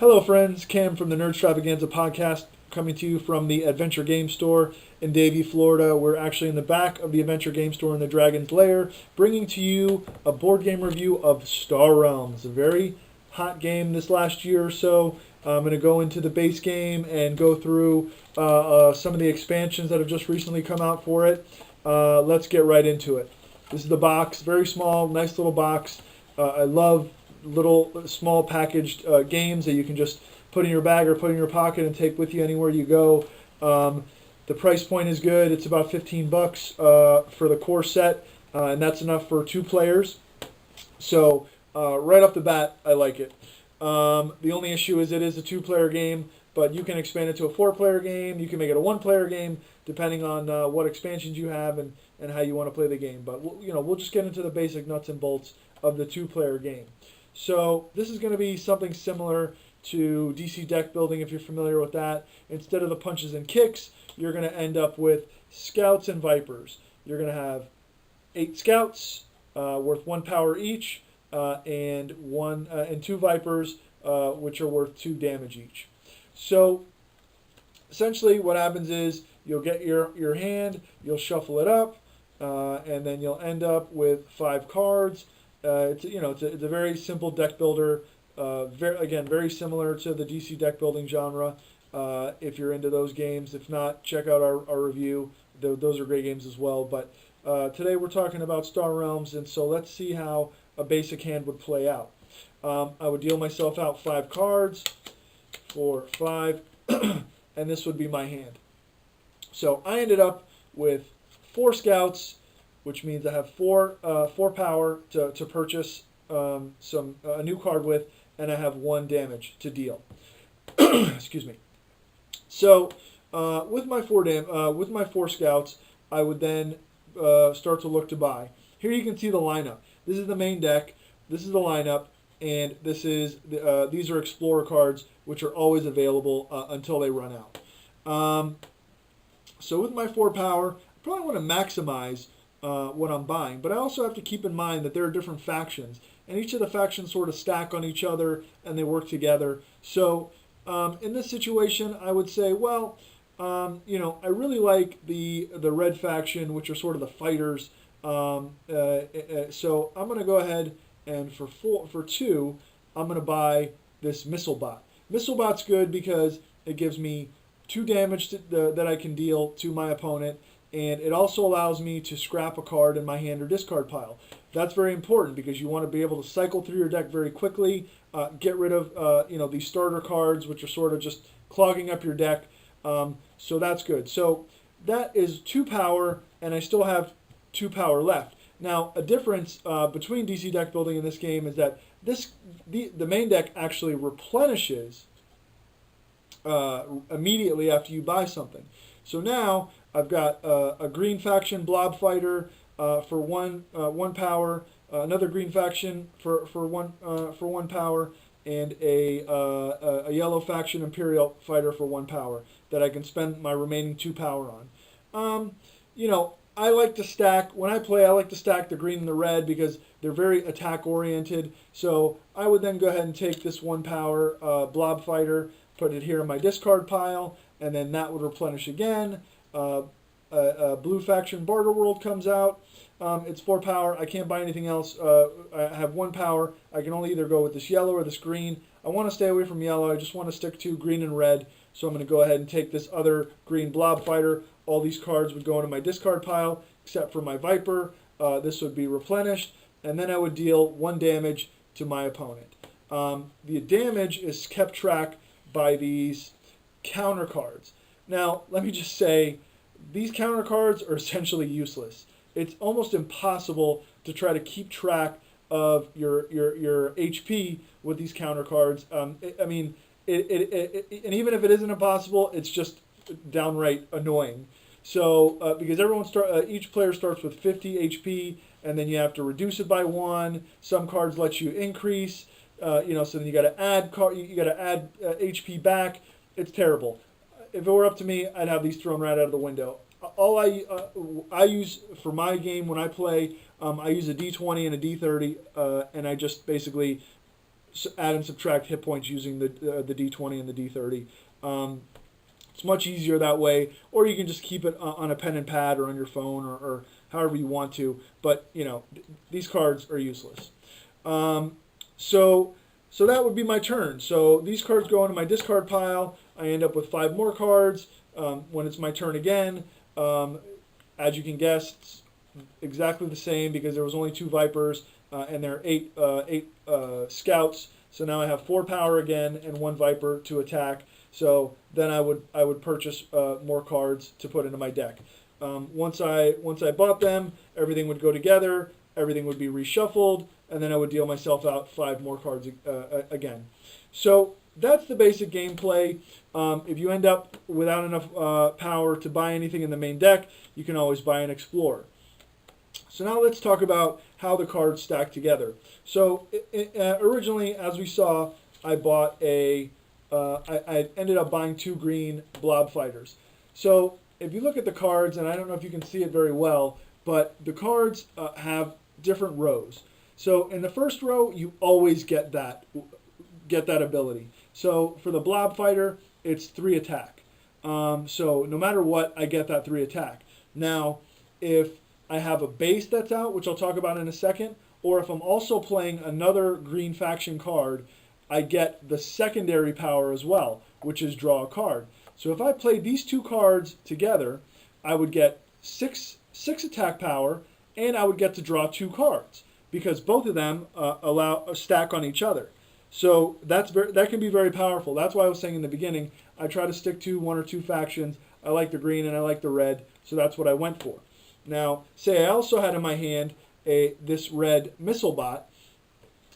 Hello, friends. Cam from the Nerdstravaganza podcast, coming to you from the Adventure Game Store in Davie, Florida. We're actually in the back of the Adventure Game Store in the Dragon's Lair, bringing to you a board game review of Star Realms, a very hot game this last year or so. I'm going to go into the base game and go through some of the expansions that have just recently come out for it. Let's get right into it. This is the box, very small, nice little box. I love little small packaged games that you can just put in your bag or put in your pocket and take with you anywhere you go. The price point is good. It's about $15 for the core set, and that's enough for 2 players. So right off the bat, I like it. The only issue is it is a 2-player game, but you can expand it to a 4-player game. You can make it a 1-player game, depending on what expansions you have and how you want to play the game. But we'll just get into the basic nuts and bolts of the 2-player game. So this is going to be something similar to DC deck building, if you're familiar with that. Instead of the punches and kicks, you're going to end up with scouts and vipers. You're going to have 8 scouts worth 1 power each, and 2 vipers which are worth 2 damage each. So essentially what happens is you'll get your hand, you'll shuffle it up, and then you'll end up with 5 cards. It's a very simple deck builder. Very similar to the DC deck building genre. If you're into those games, if not, check out our review. Those are great games as well. But today we're talking about Star Realms, and so let's see how a basic hand would play out. I would deal myself out 5 cards, 4, 5, and this would be my hand. So I ended up with 4 scouts, which means I have 4 power to purchase a new card with, and I have 1 damage to deal. Excuse me. So with my 4 scouts, I would then start to look to buy. Here you can see the lineup. This is the main deck. This is the lineup, and these are Explorer cards, which are always available until they run out. So with my 4 power, I probably want to maximize what I'm buying, but I also have to keep in mind that there are different factions, and each of the factions sort of stack on each other and they work together. So in this situation, I would say, well, I really like the red faction, which are sort of the fighters. So I'm going to go ahead and for 2, I'm going to buy this missile bot. Missile bot's good because it gives me 2 damage that I can deal to my opponent. And it also allows me to scrap a card in my hand or discard pile. That's very important because you want to be able to cycle through your deck very quickly, get rid of these starter cards, which are sort of just clogging up your deck. So that's good. So that is 2 power, and I still have 2 power left. Now, a difference between DC deck building in this game is that the main deck actually replenishes immediately after you buy something. So now I've got a green faction blob fighter for 1 power, another green faction for 1 power, and a yellow faction imperial fighter for 1 power that I can spend my remaining 2 power on. I like to stack when I play. I like to stack the green and the red because they're very attack oriented. So I would then go ahead and take this 1 power blob fighter, put it here in my discard pile, and then that would replenish again. Blue faction Barter World comes out. It's 4 power. I can't buy anything else. I have 1 power. I can only either go with this yellow or this green. I want to stay away from yellow. I just want to stick to green and red. So I'm going to go ahead and take this other green blob fighter. All these cards would go into my discard pile, except for my Viper. This would be replenished. And then I would deal 1 damage to my opponent. The damage is kept track by these counter cards. Now, let me just say, these counter cards are essentially useless. It's almost impossible to try to keep track of your HP with these counter cards. And even if it isn't impossible, it's just downright annoying. So because each player starts with 50 HP, and then you have to reduce it by 1. Some cards let you increase. So then you got to add HP back. It's terrible. If it were up to me, I'd have these thrown right out of the window. All I use for my game when I play, I use a D20 and a D30, and I just basically add and subtract hit points using the D20 and the D30. It's much easier that way, or you can just keep it on a pen and pad or on your phone or however you want to. But these cards are useless. So that would be my turn. So these cards go into my discard pile. I end up with 5 more cards. When it's my turn again, as you can guess, it's exactly the same because there was only 2 Vipers and there are 8 Scouts. So now I have 4 power again and 1 Viper to attack. So then I would purchase more cards to put into my deck. Once I bought them, everything would go together. Everything would be reshuffled, and then I would deal myself out 5 more cards again. So that's the basic gameplay. If you end up without enough power to buy anything in the main deck, you can always buy an Explorer. So now let's talk about how the cards stack together. So originally, as we saw, I bought I ended up buying 2 green blob fighters. So if you look at the cards, and I don't know if you can see it very well, but the cards have different rows. So in the first row, you always get that ability. So for the blob fighter, it's 3 attack. So no matter what, I get that 3 attack. Now, if I have a base that's out, which I'll talk about in a second, or if I'm also playing another green faction card, I get the secondary power as well, which is draw a card. So if I play these 2 cards together, I would get 6 attack power, and I would get to draw 2 cards because both of them allow a stack on each other. So that can be very powerful. That's why I was saying in the beginning, I try to stick to 1 or 2 factions. I like the green and I like the red, so that's what I went for. Now, say I also had in my hand this red missile bot.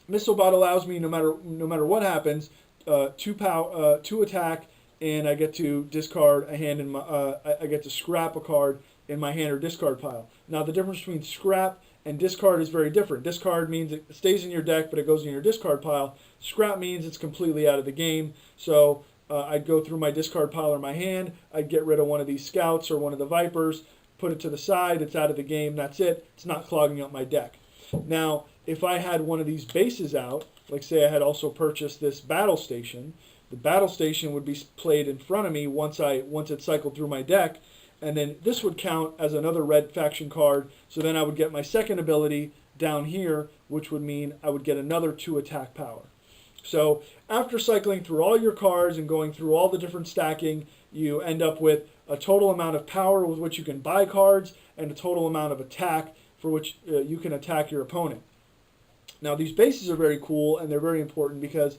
Missile bot allows me, no matter what happens, 2 attack, and I get to discard a hand in my. I get to scrap a card in my hand or discard pile. Now the difference between scrap and discard is very different. Discard means it stays in your deck, but it goes in your discard pile. Scrap means it's completely out of the game. So I'd go through my discard pile or my hand. I'd get rid of one of these Scouts or one of the Vipers, put it to the side. It's out of the game. That's it. It's not clogging up my deck. Now, if I had one of these bases out, like say I had also purchased this battle station, the battle station would be played in front of me once it cycled through my deck, and then this would count as another red faction card. So then I would get my second ability down here, which would mean I would get another 2 attack power. So after cycling through all your cards and going through all the different stacking, you end up with a total amount of power with which you can buy cards and a total amount of attack for which you can attack your opponent. Now these bases are very cool and they're very important because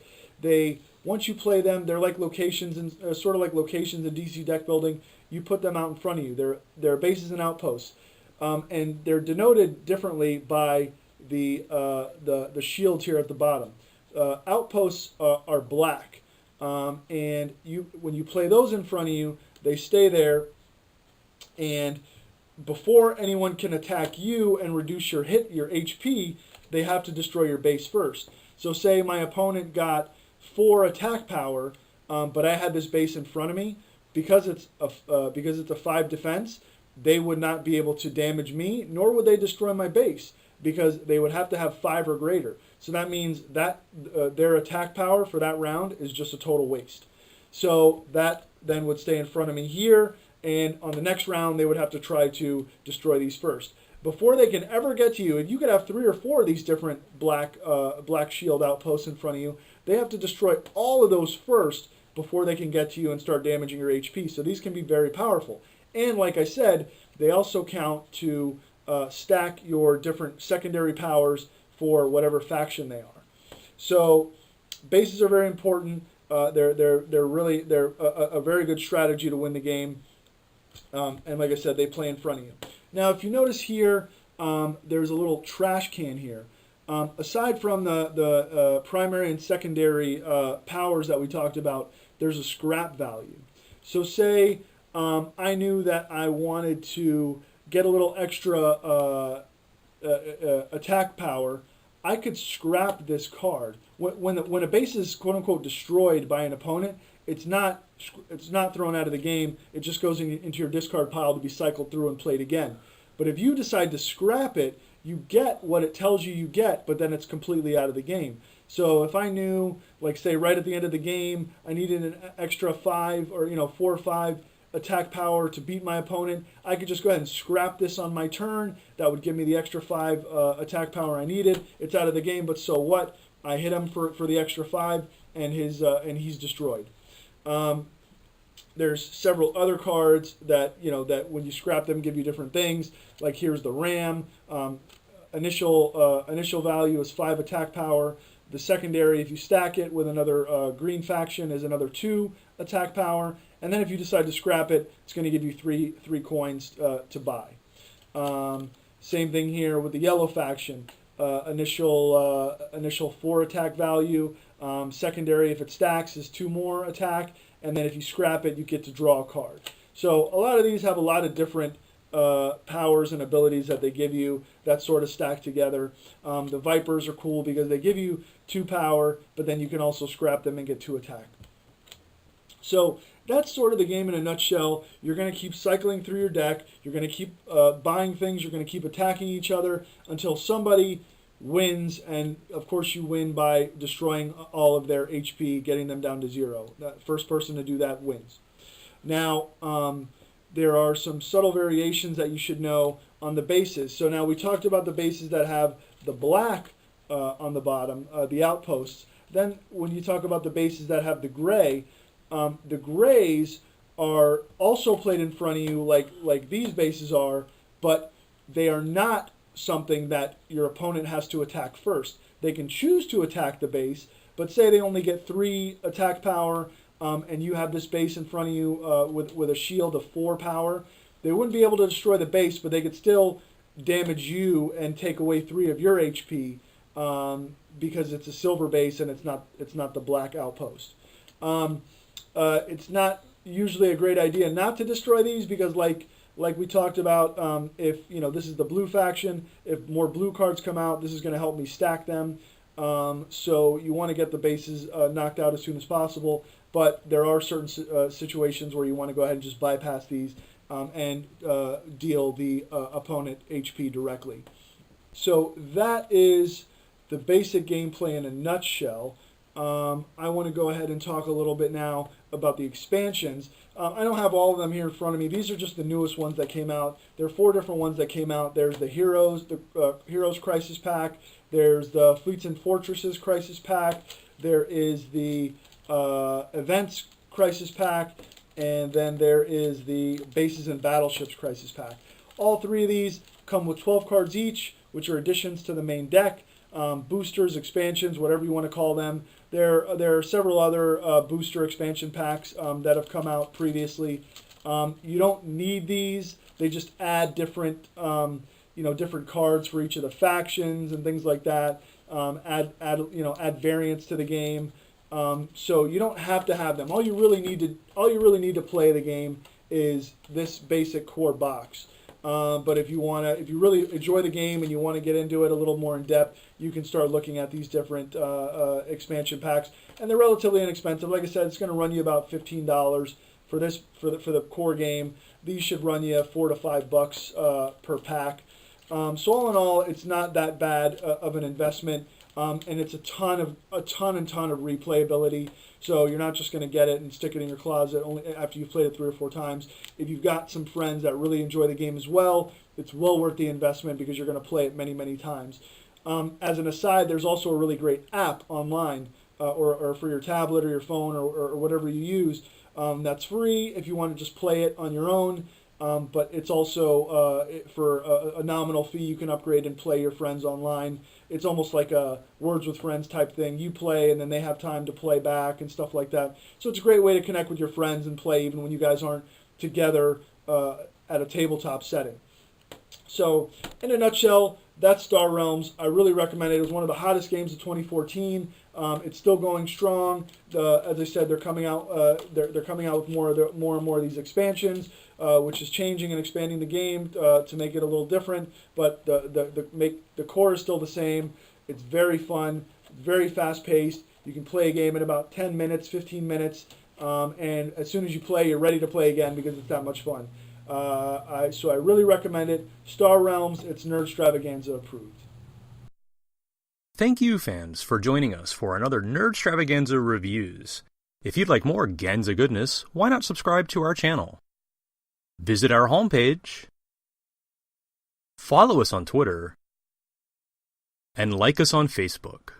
once you play them, they're like locations and sort of like locations in DC deck building. You put them out in front of you. They're bases and outposts, and they're denoted differently by the shield here at the bottom. Outposts are black, and when you play those in front of you, they stay there, and before anyone can attack you and reduce your HP, they have to destroy your base first. So say my opponent got 4 attack power, but I had this base in front of me. Because it's a 5 defense, they would not be able to damage me, nor would they destroy my base, because they would have to have 5 or greater. So that means that their attack power for that round is just a total waste. So that then would stay in front of me here, and on the next round they would have to try to destroy these first. Before they can ever get to you, and you could have 3 or 4 of these different black shield outposts in front of you, they have to destroy all of those first before they can get to you and start damaging your HP. So these can be very powerful. And like I said, they also count to stack your different secondary powers for whatever faction they are. So bases are very important. They're a very good strategy to win the game. And like I said, they play in front of you. Now, if you notice here, there's a little trash can here. Aside from the primary and secondary powers that we talked about, there's a scrap value. So say I knew that I wanted to get a little extra attack power, I could scrap this card. When a base is quote unquote destroyed by an opponent, it's not thrown out of the game. It just goes into your discard pile to be cycled through and played again. But if you decide to scrap it, you get what it tells you get, but then it's completely out of the game. So if I knew, like say right at the end of the game, I needed an extra 5 or 4 or 5 attack power to beat my opponent, I could just go ahead and scrap this on my turn. That would give me the extra 5 attack power I needed. It's out of the game, but so what? I hit him for the extra 5, and he's destroyed. There's several other cards that that when you scrap them give you different things. Like here's the Ram. Initial value is 5 attack power. The secondary, if you stack it with another green faction, is another 2 attack power. And then if you decide to scrap it, it's going to give you three coins to buy. Same thing here with the yellow faction. Initial 4 attack value. Secondary, if it stacks, is 2 more attack. And then if you scrap it, you get to draw a card. So a lot of these have a lot of different powers and abilities that they give you that sort of stack together. The Vipers are cool because they give you 2 power, but then you can also scrap them and get 2 attack. So that's sort of the game in a nutshell. You're going to keep cycling through your deck. You're going to keep buying things. You're going to keep attacking each other until somebody wins, and of course you win by destroying all of their HP, getting them down to 0. That first person to do that wins. Now, there are some subtle variations that you should know on the bases. So now we talked about the bases that have the black on the bottom, the outposts. Then when you talk about the bases that have the gray, the grays are also played in front of you like these bases are, but they are not something that your opponent has to attack first. They can choose to attack the base, but say they only get 3 attack power, and you have this base in front of you with a shield of 4 power. They wouldn't be able to destroy the base, but they could still damage you and take away 3 of your HP because it's a silver base and it's not the black outpost. It's not usually a great idea not to destroy these because like we talked about, if this is the blue faction, if more blue cards come out, this is going to help me stack them. So you want to get the bases knocked out as soon as possible, but there are certain situations where you want to go ahead and just bypass these and deal the opponent HP directly. So that is the basic gameplay in a nutshell. I want to go ahead and talk a little bit now about the expansions. I don't have all of them here in front of me. These are just the newest ones that came out. There are 4 different ones that came out. There's the Heroes Crisis Pack. There's the Fleets and Fortresses Crisis Pack. There is the Events Crisis Pack. And then there is the Bases and Battleships Crisis Pack. All 3 of these come with 12 cards each, which are additions to the main deck. Boosters, expansions, whatever you want to call them. There are several other booster expansion packs that have come out previously. You don't need these. They just add different different cards for each of the factions and things like that. Add variants to the game. So you don't have to have them. All you really need to play the game is this basic core box. But if you really enjoy the game and you want to get into it a little more in depth, you can start looking at these different expansion packs, and they're relatively inexpensive. Like I said, it's going to run you about $15 for the core game. These should run you $4 to $5 per pack. So all in all, it's not that bad of an investment, and it's a ton of replayability. So you're not just going to get it and stick it in your closet only after you've played it 3 or 4 times. If you've got some friends that really enjoy the game as well, it's well worth the investment because you're going to play it many, many times. As an aside, there's also a really great app online or for your tablet or your phone or whatever you use that's free if you want to just play it on your own. But it's also for a nominal fee you can upgrade and play your friends online. It's almost like a Words with Friends type thing. You play and then they have time to play back and stuff like that. So it's a great way to connect with your friends and play even when you guys aren't together at a tabletop setting. So in a nutshell, that's Star Realms. I really recommend it. It was one of the hottest games of 2014. It's still going strong. As I said, they're coming out. They're coming out with more and more of these expansions, which is changing and expanding the game to make it a little different. But the core is still the same. It's very fun, very fast paced. You can play a game in about 10 minutes, 15 minutes, and as soon as you play, you're ready to play again because it's that much fun. So I really recommend it. Star Realms. It's Nerdstravaganza approved. Thank you, fans, for joining us for another Nerdstravaganza reviews. If you'd like more Ganza goodness, why not subscribe to our channel? Visit our homepage, follow us on Twitter, and like us on Facebook.